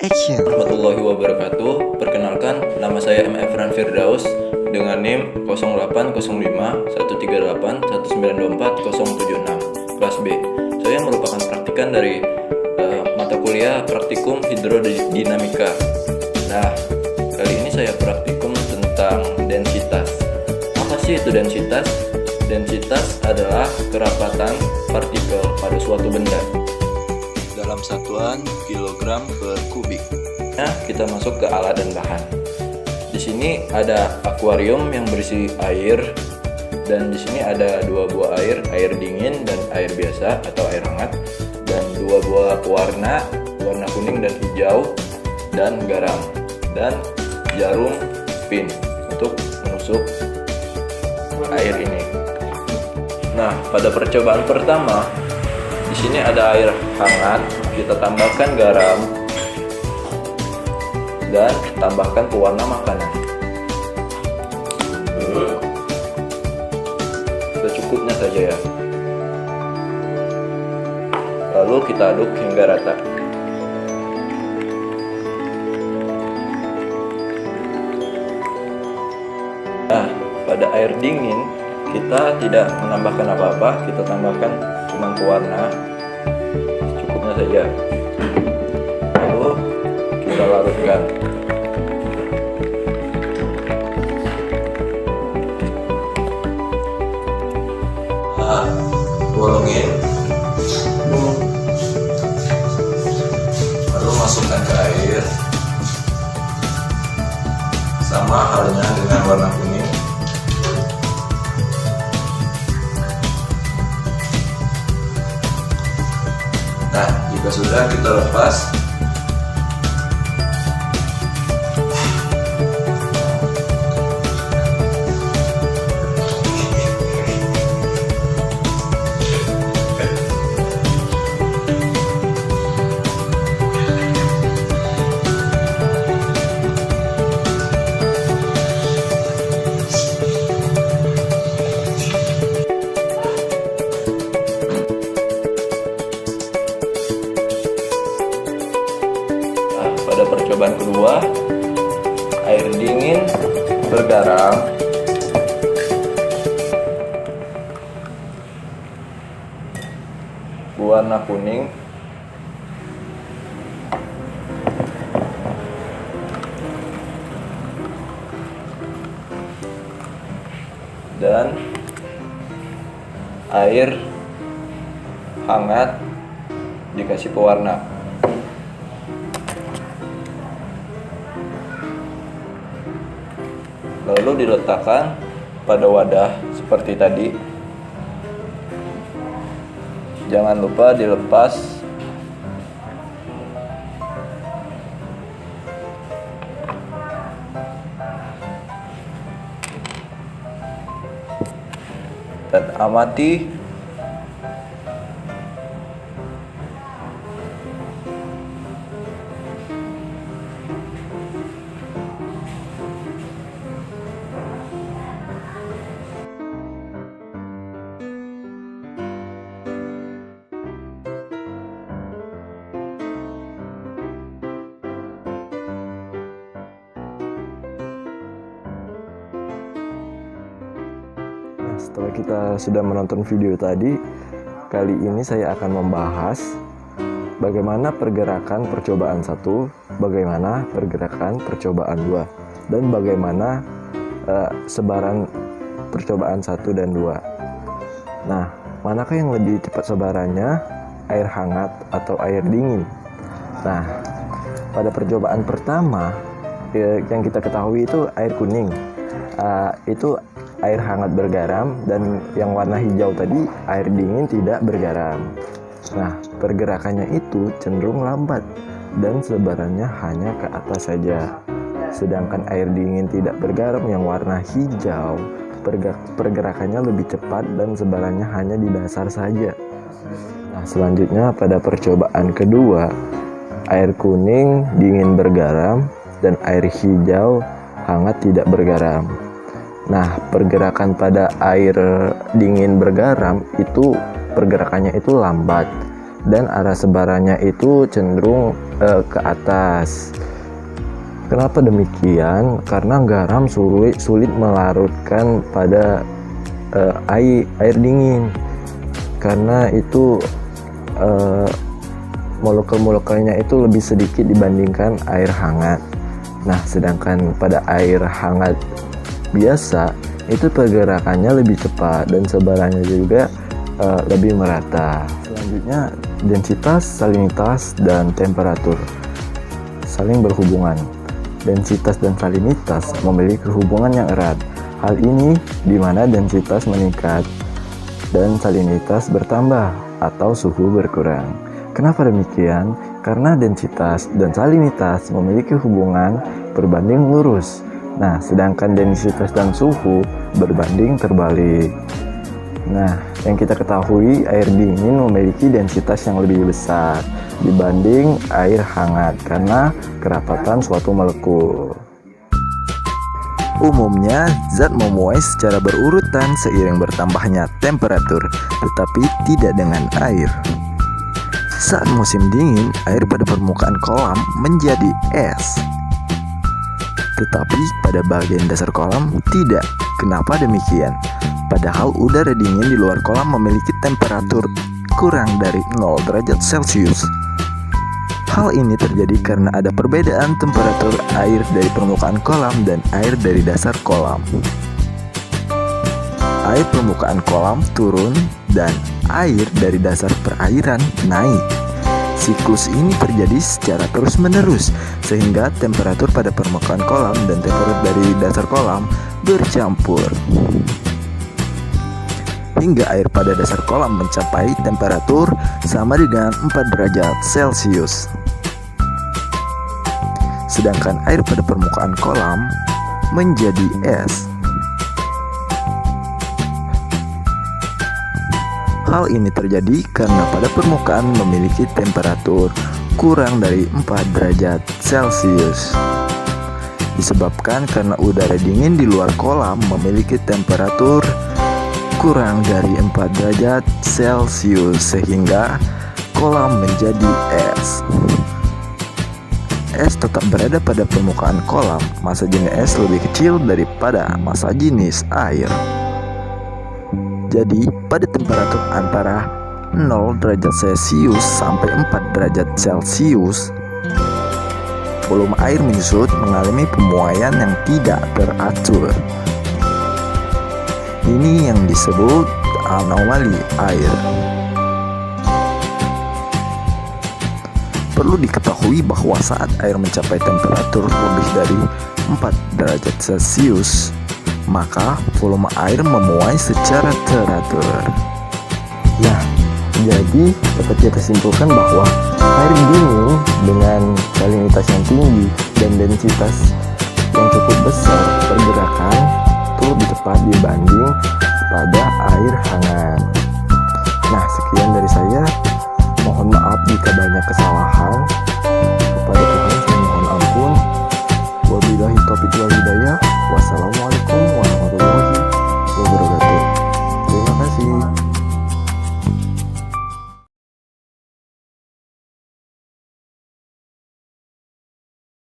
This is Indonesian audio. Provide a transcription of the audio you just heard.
Action. Warahmatullahi wabarakatuh. Perkenalkan, nama saya M. Efran Firdaus dengan NIM 08051381981924 kelas B. Saya merupakan praktikan dari mata kuliah Praktikum Hidrodinamika. Nah, kali ini saya praktikum tentang densitas. Apa sih itu densitas? Densitas adalah kerapatan partikel pada suatu benda dalam satuan kilogram per kubik. Nah, kita masuk ke alat dan bahan. Di sini ada akuarium yang berisi air, dan di sini ada dua buah air dingin dan air biasa atau air hangat, dan dua buah warna kuning dan hijau, dan garam, dan jarum spin untuk menusuk air ini. Nah, pada percobaan pertama, di sini ada air hangat, kita tambahkan garam dan tambahkan pewarna makanan. Secukupnya saja ya. Lalu kita aduk hingga rata. Nah, pada air dingin kita tidak menambahkan apa-apa, kita tambahkan cuma pewarna secukupnya saja. Lalu kita larutkan. Nah, bolongin, lalu masukkan ke air, sama halnya dengan warna kuning. Nah, jika sudah, kita lepas. Pada percobaan kedua, air dingin bergaram warna kuning dan air hangat dikasih pewarna. Lalu diletakkan pada wadah seperti tadi. Jangan lupa dilepas. Dan amati Setelah kita sudah menonton video tadi, kali ini saya akan membahas bagaimana pergerakan percobaan 1, bagaimana pergerakan percobaan 2, dan bagaimana sebaran percobaan 1 dan 2. Nah, manakah yang lebih cepat sebarannya, air hangat atau air dingin? Nah, pada percobaan pertama yang kita ketahui itu air kuning, itu air hangat bergaram, dan yang warna hijau tadi air dingin tidak bergaram. Nah, pergerakannya itu cenderung lambat dan sebarannya hanya ke atas saja. Sedangkan air dingin tidak bergaram yang warna hijau, pergerakannya lebih cepat dan sebarannya hanya di dasar saja. Nah, selanjutnya pada percobaan kedua, air kuning dingin bergaram dan air hijau hangat tidak bergaram. Nah, pergerakan pada air dingin bergaram itu pergerakannya itu lambat, dan arah sebarannya itu cenderung ke atas. Kenapa demikian? Karena garam sulit melarutkan pada air dingin, karena itu molekul-molekulnya itu lebih sedikit dibandingkan air hangat. Nah, sedangkan pada air hangat biasa itu pergerakannya lebih cepat dan sebarannya juga lebih merata. Selanjutnya, densitas, salinitas, dan temperatur saling berhubungan. Densitas dan salinitas memiliki hubungan yang erat. Hal ini di mana densitas meningkat dan salinitas bertambah atau suhu berkurang. Kenapa demikian? Karena densitas dan salinitas memiliki hubungan berbanding lurus. Nah, sedangkan densitas dan suhu berbanding terbalik. Nah, yang kita ketahui, air dingin memiliki densitas yang lebih besar dibanding air hangat karena kerapatan suatu molekul. Umumnya, zat memuai secara berurutan seiring bertambahnya temperatur, tetapi tidak dengan air. Saat musim dingin, air pada permukaan kolam menjadi es. Tetapi pada bagian dasar kolam tidak. Kenapa demikian? Padahal udara dingin di luar kolam memiliki temperatur kurang dari 0 derajat Celcius. Hal ini terjadi karena ada perbedaan temperatur air dari permukaan kolam dan air dari dasar kolam. Air permukaan kolam turun dan air dari dasar perairan naik. Siklus ini terjadi secara terus-menerus sehingga temperatur pada permukaan kolam dan temperatur dari dasar kolam bercampur. Hingga air pada dasar kolam mencapai temperatur sama dengan 4 derajat Celcius. Sedangkan air pada permukaan kolam menjadi es. Hal ini terjadi karena pada permukaan memiliki temperatur kurang dari 4 derajat Celcius. Disebabkan karena udara dingin di luar kolam memiliki temperatur kurang dari 4 derajat Celcius sehingga kolam menjadi es. Es tetap berada pada permukaan kolam. Massa jenis es lebih kecil daripada massa jenis air. Jadi, pada temperatur antara 0 derajat Celcius sampai 4 derajat Celcius, volume air menyusut mengalami pemuaian yang tidak teratur. Ini yang disebut anomali air. Perlu diketahui bahwa saat air mencapai temperatur lebih dari 4 derajat Celcius, maka volume air memuai secara teratur. Nah, jadi dapat kita simpulkan bahwa air dingin dengan salinitas yang tinggi dan densitas yang cukup besar pergerakan itu lebih cepat dibanding